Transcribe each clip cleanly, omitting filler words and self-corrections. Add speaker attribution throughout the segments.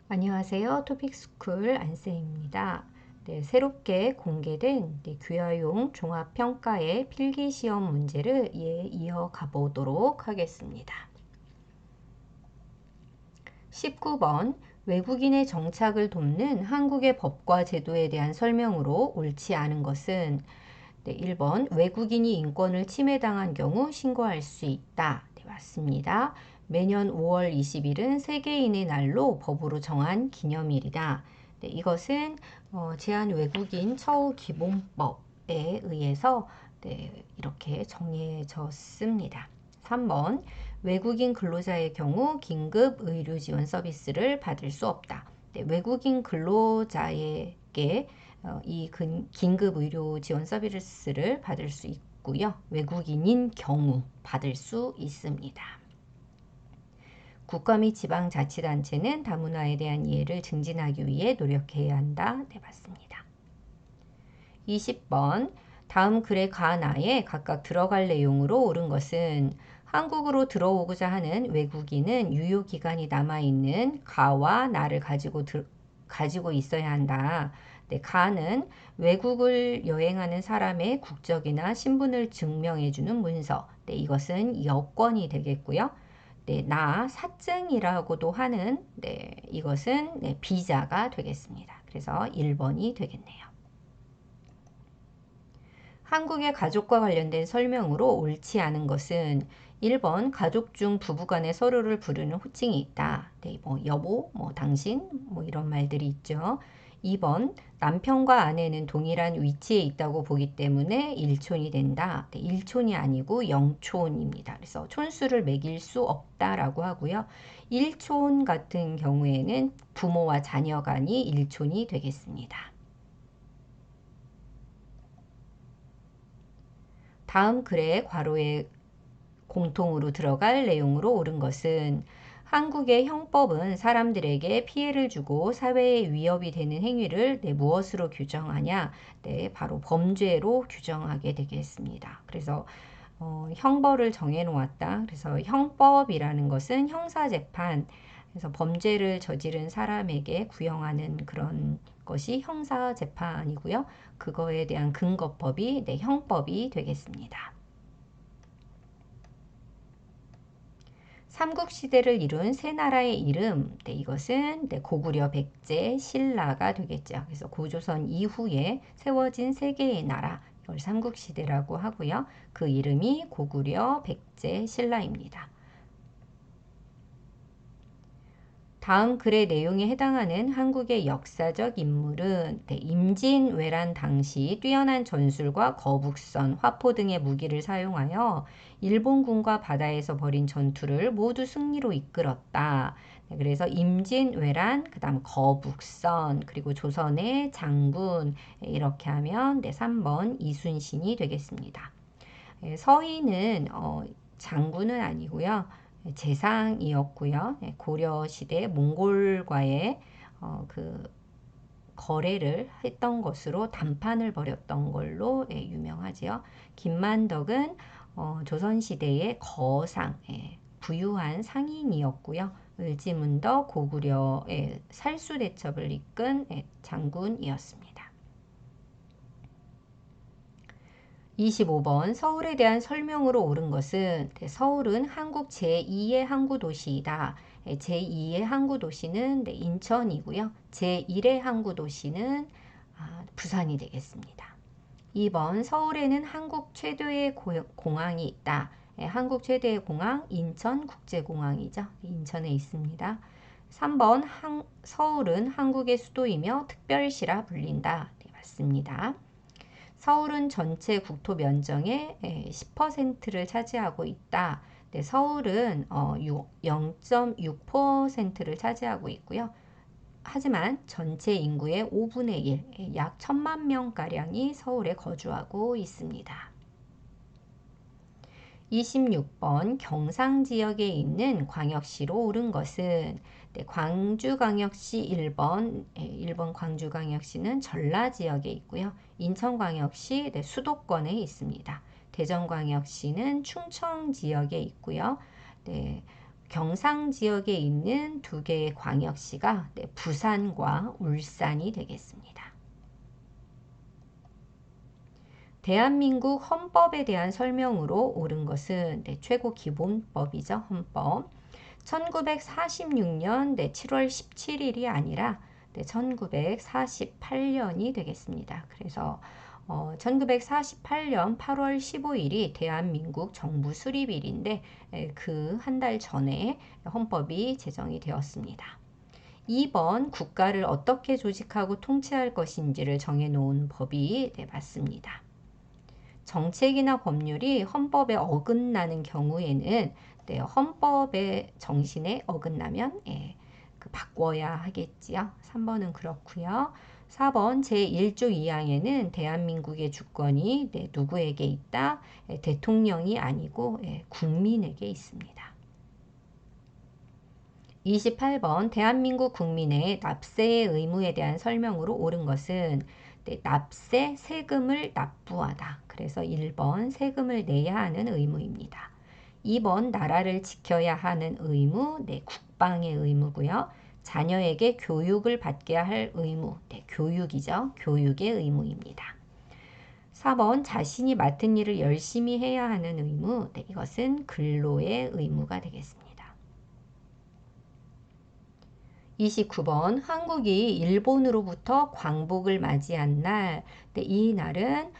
Speaker 1: 안녕하세요. 토픽스쿨 안쌤입니다. 네, 새롭게 공개된 귀화용 종합평가의 필기시험 문제를 이어가 보도록 하겠습니다. 19번 외국인의 정착을 돕는 한국의 법과 제도에 대한 설명으로 옳지 않은 것은 1번 외국인이 인권을 침해당한 경우 신고할 수 있다. 네, 맞습니다. 매년 5월 20일은 세계인의 날로 법으로 정한 기념일이다. 네, 이것은 제한 외국인 처우 기본법에 의해서 이렇게 정해졌습니다. 3번 외국인 근로자의 경우 긴급 의료 지원 서비스를 받을 수 없다. 네, 외국인 근로자에게 이 긴급 의료 지원 서비스를 받을 수 있고요. 외국인인 경우 받을 수 있습니다. 국가 및 지방자치단체는 다문화에 대한 이해를 증진하기 위해 노력해야 한다. 네, 맞습니다. 20번 다음 글의 가나에 각각 들어갈 내용으로 옳은 것은 한국으로 들어오고자 하는 외국인은 유효기간이 남아있는 가와 나를 가지고 있어야 한다. 네, 가는 외국을 여행하는 사람의 국적이나 신분을 증명해주는 문서. 네, 이것은 여권이 되겠고요. 네, 나 사증이라고도 하는 이것은 비자가 되겠습니다. 그래서 1번이 되겠네요. 한국의 가족과 관련된 설명으로 옳지 않은 것은 1번 가족 중 부부간에 서로를 부르는 호칭이 있다. 네, 뭐 여보, 뭐 당신, 뭐 이런 말들이 있죠. 2번 남편과 아내는 동일한 위치에 있다고 보기 때문에 일촌이 된다. 네, 일촌이 아니고 영촌입니다. 그래서 촌수를 매길 수 없다라고 하고요. 일촌 같은 경우에는 부모와 자녀 간이 일촌이 되겠습니다. 다음 글의 괄호에 공통으로 들어갈 내용으로 옳은 것은 한국의 형법은 사람들에게 피해를 주고 사회에 위협이 되는 행위를 무엇으로 규정하냐? 네, 바로 범죄로 규정하게 되겠습니다. 그래서 형벌을 정해 놓았다. 그래서 형법이라는 것은 형사재판, 그래서 범죄를 저지른 사람에게 구형하는 그런 것이 형사재판이고요. 그거에 대한 근거법이 형법이 되겠습니다. 삼국시대를 이룬 세 나라의 이름, 이것은 고구려, 백제, 신라가 되겠죠. 그래서 고조선 이후에 세워진 세 개의 나라, 이걸 삼국시대라고 하고요. 그 이름이 고구려, 백제, 신라입니다. 다음 글의 내용에 해당하는 한국의 역사적 인물은 임진왜란 당시 뛰어난 전술과 거북선, 화포 등의 무기를 사용하여 일본군과 바다에서 벌인 전투를 모두 승리로 이끌었다. 그래서 임진왜란, 그 다음 거북선, 그리고 조선의 장군, 이렇게 하면 3번 이순신이 되겠습니다. 서희는 장군은 아니고요. 재상이었고요. 고려 시대 몽골과의 그 거래를 했던 것으로 담판을 벌였던 걸로 유명하지요. 김만덕은 조선시대의 거상, 부유한 상인이었고요. 을지문덕 고구려의 살수대첩을 이끈 장군이었습니다. 25번 서울에 대한 설명으로 옳은 것은 서울은 한국 제2의 항구도시이다. 제2의 항구도시는 인천이고요. 제1의 항구도시는 부산이 되겠습니다. 2번 서울에는 한국 최대의 공항이 있다. 한국 최대의 공항 인천국제공항이죠. 인천에 있습니다. 3번 서울은 한국의 수도이며 특별시라 불린다. 네, 맞습니다. 서울은 전체 국토 면적의 10%를 차지하고 있다. 네, 서울은 0.6%를 차지하고 있고요. 하지만 전체 인구의 5분의 1, 약 1,000만 명가량이 서울에 거주하고 있습니다. 26번 경상 지역에 있는 광역시로 옳은 것은 광주광역시 1번 광주광역시는 전라 지역에 있고요. 인천광역시 수도권에 있습니다. 대전광역시는 충청 지역에 있고요. 경상 지역에 있는 두 개의 광역시가 네, 부산과 울산이 되겠습니다. 대한민국 헌법에 대한 설명으로 옳은 것은 네, 최고 기본법이죠. 헌법. 1946년 7월 17일이 아니라 1948년이 되겠습니다. 그래서 1948년 8월 15일이 대한민국 정부 수립일인데 그 한 달 전에 헌법이 제정이 되었습니다. 2번 국가를 어떻게 조직하고 통치할 것인지를 정해놓은 법이 맞습니다. 정책이나 법률이 헌법에 어긋나는 경우에는 헌법의 정신에 어긋나면 바꿔야 하겠지요. 3번은 그렇고요. 4번 제1조 2항에는 대한민국의 주권이 누구에게 있다? 대통령이 아니고 국민에게 있습니다. 28번 대한민국 국민의 납세의 의무에 대한 설명으로 옳은 것은 납세, 세금을 납부하다. 그래서 1번 세금을 내야 하는 의무입니다. 2번 나라를 지켜야 하는 의무, 국방의 의무고요. 자녀에게 교육을 받게 할 의무, 교육이죠. 교육의 의무입니다. 4번 자신이 맡은 일을 열심히 해야 하는 의무, 이것은 근로의 의무가 되겠습니다. 29번 한국이 일본으로부터 광복을 맞이한 날, 이 날은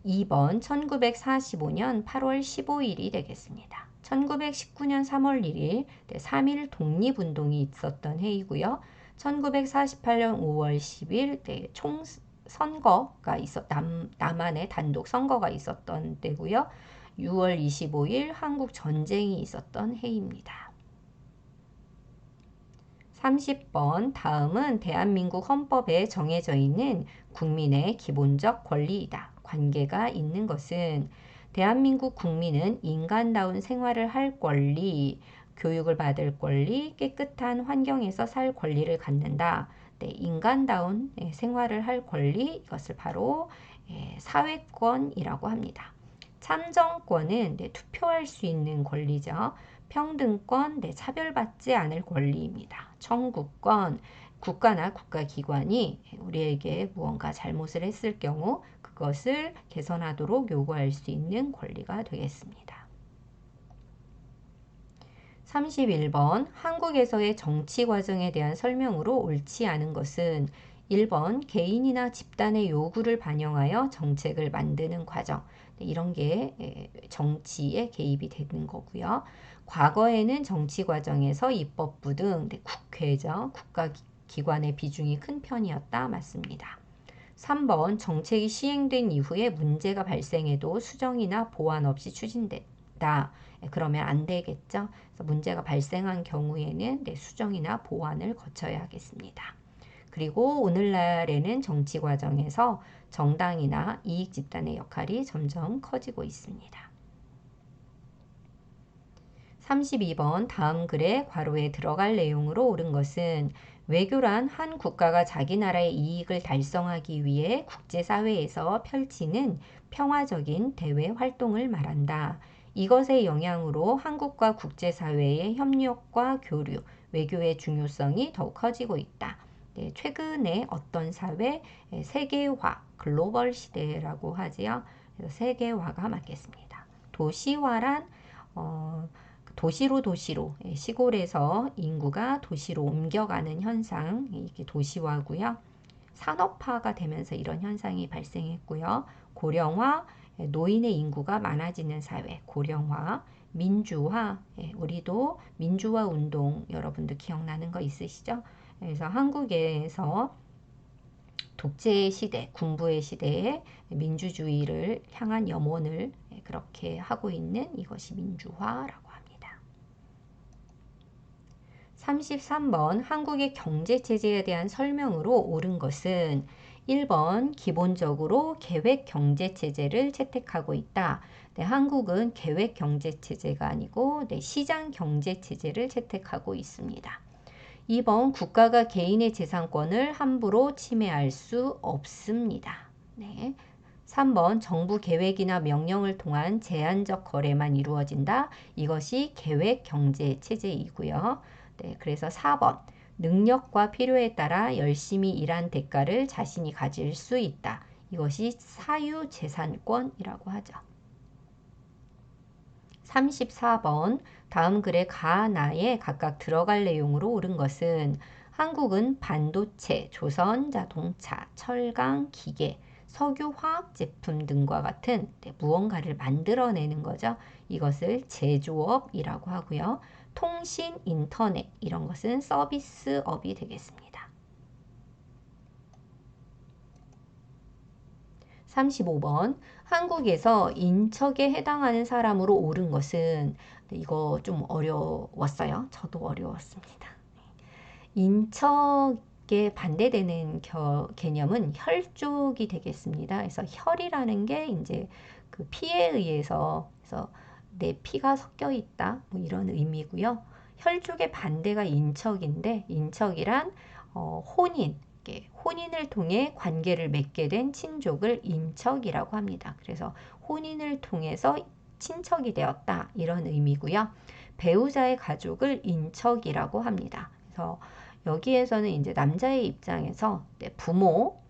Speaker 1: 2번 1945년 8월 15일이 되겠습니다. 1919년 3월 1일 3.1 독립운동이 있었던 해이고요. 1948년 5월 10일 총선거가 남한의 단독 선거가 있었던 때고요. 6월 25일 한국 전쟁이 있었던 해입니다. 30번 다음은 대한민국 헌법에 정해져 있는 국민의 기본적 권리이다. 관계가 있는 것은 대한민국 국민은 인간다운 생활을 할 권리, 교육을 받을 권리, 깨끗한 환경에서 살 권리를 갖는다. 인간다운 생활을 할 권리, 이것을 바로 사회권이라고 합니다. 참정권은 투표할 수 있는 권리죠. 평등권, 차별받지 않을 권리입니다. 청구권, 국가나 국가기관이 우리에게 무언가 잘못을 했을 경우 그것을 개선하도록 요구할 수 있는 권리가 되겠습니다. 31번 한국에서의 정치 과정에 대한 설명으로 옳지 않은 것은 1번 개인이나 집단의 요구를 반영하여 정책을 만드는 과정, 이런 게 정치에 개입이 되는 거고요. 과거에는 정치 과정에서 입법부 등 국회죠. 국가기관의 비중이 큰 편이었다. 맞습니다. 3번 정책이 시행된 이후에 문제가 발생해도 수정이나 보완 없이 추진된다. 그러면 안 되겠죠. 그래서 문제가 발생한 경우에는 수정이나 보완을 거쳐야 하겠습니다. 그리고 오늘날에는 정치 과정에서 정당이나 이익 집단의 역할이 점점 커지고 있습니다. 32번 다음 글에 괄호에 들어갈 내용으로 옳은 것은 외교란 한 국가가 자기 나라의 이익을 달성하기 위해 국제사회에서 펼치는 평화적인 대외 활동을 말한다. 이것의 영향으로 한국과 국제사회의 협력과 교류, 외교의 중요성이 더욱 커지고 있다. 최근에 어떤 사회, 세계화, 글로벌 시대라고 하지요. 그래서 세계화가 맞겠습니다. 도시화란 도시로 시골에서 인구가 도시로 옮겨가는 현상, 이게 도시화고요. 산업화가 되면서 이런 현상이 발생했고요. 고령화, 노인의 인구가 많아지는 사회, 고령화, 민주화, 우리도 민주화 운동 여러분들 기억나는 거 있으시죠? 그래서 한국에서 독재의 시대, 군부의 시대에 민주주의를 향한 염원을 그렇게 하고 있는 이것이 민주화라고 합니다. 33번 한국의 경제체제에 대한 설명으로 옳은 것은 1번 기본적으로 계획경제체제를 채택하고 있다. 한국은 계획경제체제가 아니고 시장경제체제를 채택하고 있습니다. 2번 국가가 개인의 재산권을 함부로 침해할 수 없습니다. 3번 정부 계획이나 명령을 통한 제한적 거래만 이루어진다. 이것이 계획 경제 체제이고요. 네, 그래서 4번 능력과 필요에 따라 열심히 일한 대가를 자신이 가질 수 있다. 이것이 사유재산권이라고 하죠. 34번 다음 글의 가나에 각각 들어갈 내용으로 옳은 것은 한국은 반도체, 조선자동차, 철강, 기계, 석유화학 제품 등과 같은 무언가를 만들어내는 거죠. 이것을 제조업이라고 하고요. 통신, 인터넷 이런 것은 서비스업이 되겠습니다. 35번 한국에서 인척에 해당하는 사람으로 옳은 것은 이거 좀 어려웠어요. 저도 어려웠습니다. 인척에 반대되는 개념은 혈족이 되겠습니다. 그래서 혈이라는 게 이제 그 피에 의해서 그래서 내 피가 섞여 있다 뭐 이런 의미고요. 혈족의 반대가 인척인데 인척이란 혼인 혼인을 통해 관계를 맺게 된 친족을 인척이라고 합니다. 그래서 혼인을 통해서 친척이 되었다 이런 의미고요. 배우자의 가족을 인척이라고 합니다. 그래서 여기에서는 이제 남자의 입장에서 부모,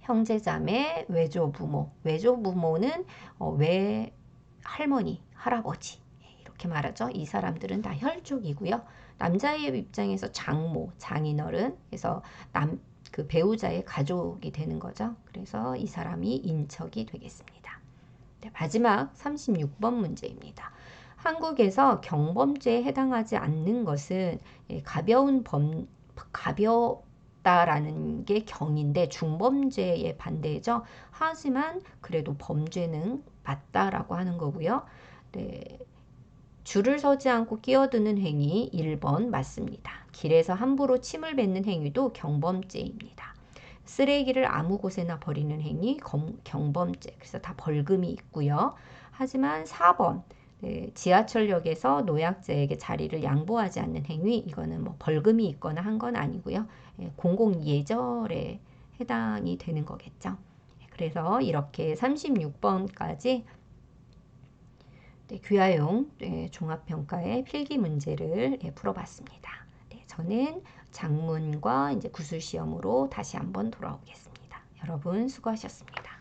Speaker 1: 형제자매, 외조부모는 외할머니, 할아버지 이렇게 말하죠. 이 사람들은 다 혈족이고요. 남자의 입장에서 장모, 장인어른, 그래서 그 배우자의 가족이 되는 거죠. 그래서 이 사람이 인척이 되겠습니다. 네, 마지막 36번 문제입니다. 한국에서 경범죄에 해당하지 않는 것은 가볍다라는 게 경인데 중범죄의 반대죠. 하지만 그래도 범죄는 맞다라고 하는 거고요. 네, 줄을 서지 않고 끼어드는 행위 1번 맞습니다. 길에서 함부로 침을 뱉는 행위도 경범죄입니다. 쓰레기를 아무 곳에나 버리는 행위 경범죄. 그래서 다 벌금이 있고요. 하지만 4번 지하철역에서 노약자에게 자리를 양보하지 않는 행위 이거는 뭐 벌금이 있거나 한 건 아니고요. 공공예절에 해당이 되는 거겠죠. 그래서 이렇게 36번까지 귀하용 종합평가의 필기 문제를 풀어봤습니다. 저는 작문과 이제 구술시험으로 다시 한번 돌아오겠습니다. 여러분 수고하셨습니다.